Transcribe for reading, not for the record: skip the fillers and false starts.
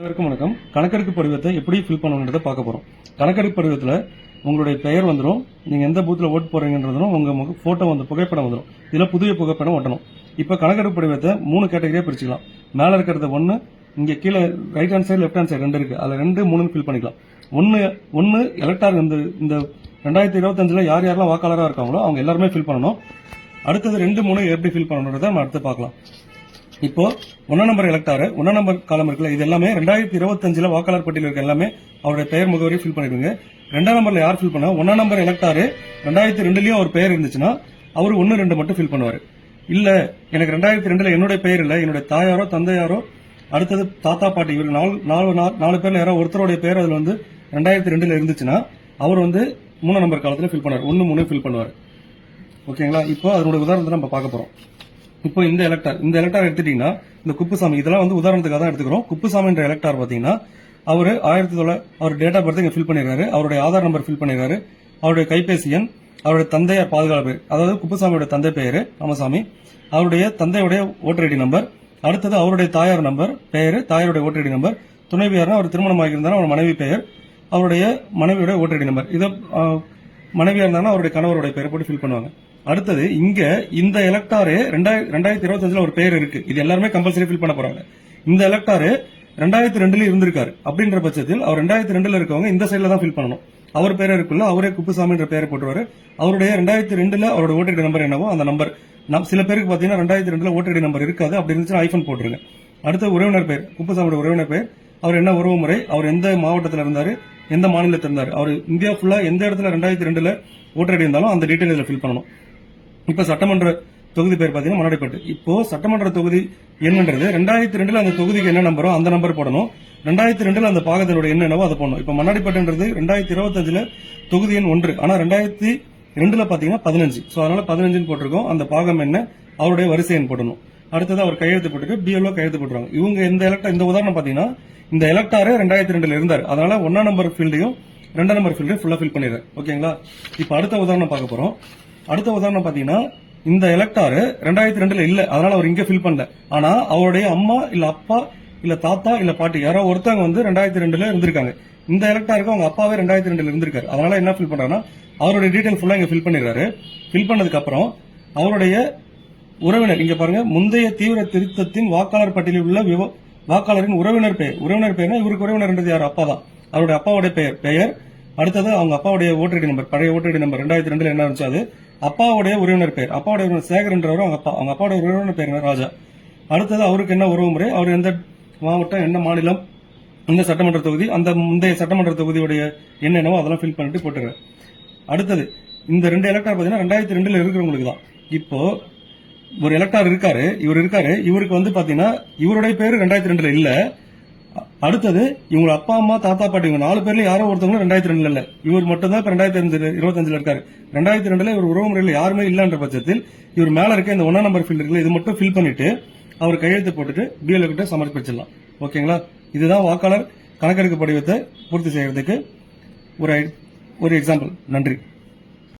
அனைவருக்கும் வணக்கம். கணக்கெடுப்பு படிவத்தை எப்படி ஃபில் பண்ணணுன்றதை பார்க்க போறோம். கணக்கெடுப்பு படிவத்தில் உங்களுடைய பெயர் வந்துடும், நீங்க எந்த பூத்தில் ஓட்டு போறீங்கன்றதும் உங்க போட்டோ வந்து புகைப்படம் வந்துடும். இதுல புதிய புகைப்படம் ஒட்டணும். இப்ப கணக்கெடுப்பு படிவத்தை 3 கேட்டகரியா பிரிச்சுக்கலாம். மேல இருக்கிறது 1, இங்க கீழே right hand side left hand side 2 இருக்கு. அதுல 2, 3 ஃபில் பண்ணிக்கலாம். ஒன்னு எலக்டார் இந்த 2025 யார் யாரெல்லாம் வாக்காளராக இருக்காங்களோ அவங்க எல்லாருமே ஃபில் பண்ணணும். அடுத்தது 2, 3 எப்படி ஃபில் பண்ணணுன்றதை நம்ம அடுத்து பார்க்கலாம். இப்போ 1 நம்பர் எலக்டாரு 1 நம்பர் காலம் இருக்குல்ல, இது எல்லாமே 2025 வாக்காளர் பட்டியல் இருக்க எல்லாமே அவருடைய பெயர் முகவரி ஃபில் பண்ணிடுங்க. 2ஆம் நம்பர்ல யார் ஃபில் பண்ணா 1 நம்பர் எலக்டாரு 2002லயும் அவர் பெயர் இருந்துச்சுன்னா அவர் 1, 2 மட்டும் ஃபில் பண்ணுவாரு. இல்ல எனக்கு 2002ல என்னுடைய பெயர் இல்ல, என்னுடைய தாயாரோ தந்தையாரோ அடுத்தது தாத்தா பாட்டி இவரு 4 பேர்ல யாரோ ஒருத்தருடைய பெயர் அதுல 2002ல இருந்துச்சுன்னா அவர் 3 நம்பர் காலத்துல ஃபில் பண்ணுவார். 1, 3 ஃபில் பண்ணுவார். ஓகேங்களா? இப்போ அதனுடைய உதாரணத்தை நம்ம பார்க்க போறோம். இப்போ இந்த எலக்டார் எடுத்துட்டீங்கன்னா இந்த குப்புசாமி இதெல்லாம் உதாரணத்துக்காக தான் எடுத்துக்கிறோம். குப்புசாமின்ற எலக்டார் பாத்தீங்கன்னா அவரு அவர் டேட் ஆஃப் பர்த் இங்க ஃபில் பண்ணிடுறாரு, அவருடைய ஆதார் நம்பர் ஃபில் பண்ணிடுறாரு, அவருடைய கைபேசி எண், அவருடைய தந்தையார் பாதுகாப்பு பேர், அதாவது குப்புசாமியோட தந்தை பெயரு ராமசாமி, அவருடைய தந்தையுடைய ஓட்டர் ஐடி நம்பர், அடுத்தது அவருடைய தாயார் நம்பர் பெயரு, தாயாருடைய ஓட்டர் ஐடி நம்பர், துணைவியார்னா அவர் திருமணம் ஆகியிருந்தாலும் அவர் மனைவி பெயர், அவருடைய மனைவியுடைய ஓட்டர் ஐடி நம்பர், இதை மனைவியா இருந்தாலும் அவருடைய கணவருடைய பெயரை போட்டு ஃபில் பண்ணுவாங்க. அடுத்தது இங்க இந்த எலக்டாரு 2025 ஒரு பெயர் இருக்கு, இது எல்லாருமே கம்பல்சரி ஃபில் பண்ண போறாங்க. இந்த எலக்டாரு 2002ல இருந்திருக்காரு அப்படின்ற பட்சத்தில் அவர் 2002ல இருக்கவங்க இந்த சைட்ல தான் ஃபில் பண்ணணும். அவர் பேர் இருக்குல்ல, அவரே குப்புசாமின்ற பெயரை போட்டுருவாரு. அவருடைய 2002ல அவரோட ஓட்டர் ஐடி நம்பர் என்னவோ அந்த நம்பர், சில பேருக்கு பாத்தீங்கன்னா 2002ல ஓட்டர் ஐடி நம்பர் இருக்காது, அப்படி இருந்துச்சுன்னா ஐபன் போட்டுருங்க. அடுத்த உறவினர் பெயர், குப்புசாமியோட உறவினர் பெயர், அவர் என்ன உறவு முறை, அவர் எந்த மாவட்டத்தில் இருந்தாரு, எந்த மாநிலத்தில் இருந்தாரு, அவர் இந்தியா ஃபுல்லா எந்த இடத்துல 2002ல ஓட்டர் ஐடி இருந்தாலும் அந்த டீடைல் இதுல ஃபில் பண்ணணும். இப்ப சட்டமன்ற தொகுதி பேர் பாத்தீங்கன்னா மண்ணாடிப்பட்டு. இப்போ சட்டமன்ற தொகுதி என்னன்றது 2002ல அந்த தொகுதிக்கு என்ன நம்பரோ அந்த நம்பர் போடணும். 2002ல அந்த பாகத்தினோட என்னவோ அதை போடணும். இப்ப மண்ணாடிப்பட்டுன்றது 2025 தொகுதி எண் 1, ஆனா 2002ல பாத்தீங்கன்னா 15, சோ அதனால 15 போட்டிருக்கோம். அந்த பாகம் என்ன, அவருடைய வரிசை எண் போடணும். அடுத்தது அவர் கையெழுத்து போட்டுட்டு பிஎல்ஓ கையெழுத்து போட்டுருவாங்க. இவங்க இந்த உதாரணம் பாத்தீங்கன்னா இந்த எலக்டாரு 2002ல இருந்தாரு, அதனால 1ஆம் நம்பர் ஃபீல்டையும் 2ஆம் நம்பர் ஃபீல்டையும் ஃபுல்லா ஃபில் பண்ணிடுறேன். ஓகேங்களா? இப்ப அடுத்த உதாரணம் பார்க்க போறோம். அடுத்த உதாரணம் பாத்தீங்கன்னா இந்த எலக்டாரு 2002ல இல்ல, அதனால அவர் இங்க ஃபில் பண்ணல. ஆனா அவருடைய அம்மா இல்ல அப்பா இல்ல தாத்தா இல்ல பாட்டி யாரோ ஒருத்தவங்க 2002ல இருந்திருக்காங்க. இந்த எலக்டாருக்கு அவங்க அப்பாவே 2002ல இருந்திருக்காரு, அதனால என்ன ஃபில் பண்றாருன்னா அவருடைய டீடைல் ஃபுல்லா இங்க ஃபில் பண்ணிடுறாரு. ஃபில் பண்ணதுக்கு அப்புறம் அவருடைய உறவினர் இங்க பாருங்க, முந்தைய தீவிர திருத்தத்தின் வாக்காளர் பட்டியலில் உள்ள வாக்காளரின் உறவினர் பெயர்னா இவருக்கு உறவினர் யார், அப்பா தான். அவருடைய அப்பாவுடைய பெயர், அடுத்தது அவங்க அப்பாவுடைய ஓட்டர் ஐடி நம்பர், பழைய ஓட்டர் ஐடி நம்பர் 2002ல என்ன இருந்துச்சு அது, அப்பாவுடைய உறவினர் பெயர், அப்பாவுடைய உறவினர் சேகர்ன்றவர் அவங்க அப்பாவுடைய உறவினர் பெயர் ராஜா. அடுத்தது அவருக்கு என்ன உறவு முறை, அவர் எந்த மாவட்டம் என்ன மாநிலம் இந்த சட்டமன்ற தொகுதி, அந்த முந்தைய சட்டமன்ற தொகுதியுடைய என்னென்னவோ அதெல்லாம் ஃபில் பண்ணிட்டு போட்டுருக்காரு. அடுத்தது இந்த 2 எலக்டார் பாத்தீங்கன்னா 2002ல இருக்கிறவங்களுக்கு தான். இப்போ ஒரு எலக்டார் இருக்காரு, இவருக்கு பாத்தீங்கன்னா இவருடைய பேரு 2002ல இல்ல. அடுத்தது இவங்க அப்பா அம்மா தாத்தா பாட்டி இவங்க 4 பேர்ல யாரோ ஒருத்தவங்க 2002ல இல்ல, இவர் மட்டும் தான் 2025 இருக்காரு. 2002ல இவர் உறவு முறையில் யாருமே இல்லன்ற பட்சத்தில் இவர் மேல இருக்க இந்த 1ஆம் நம்பர் ஃபீல்ட் இருக்குல்ல, இது மட்டும் ஃபில் பண்ணிட்டு அவர் கையெழுத்து போட்டுட்டு பிஎல்ஓ கிட்ட சமர்ப்பிச்சிடலாம். ஓகேங்களா? இதுதான் வாக்காளர் கணக்கெடுப்பு படிவத்தை பூர்த்தி செய்யறதுக்கு ஒரு எக்ஸாம்பிள். நன்றி.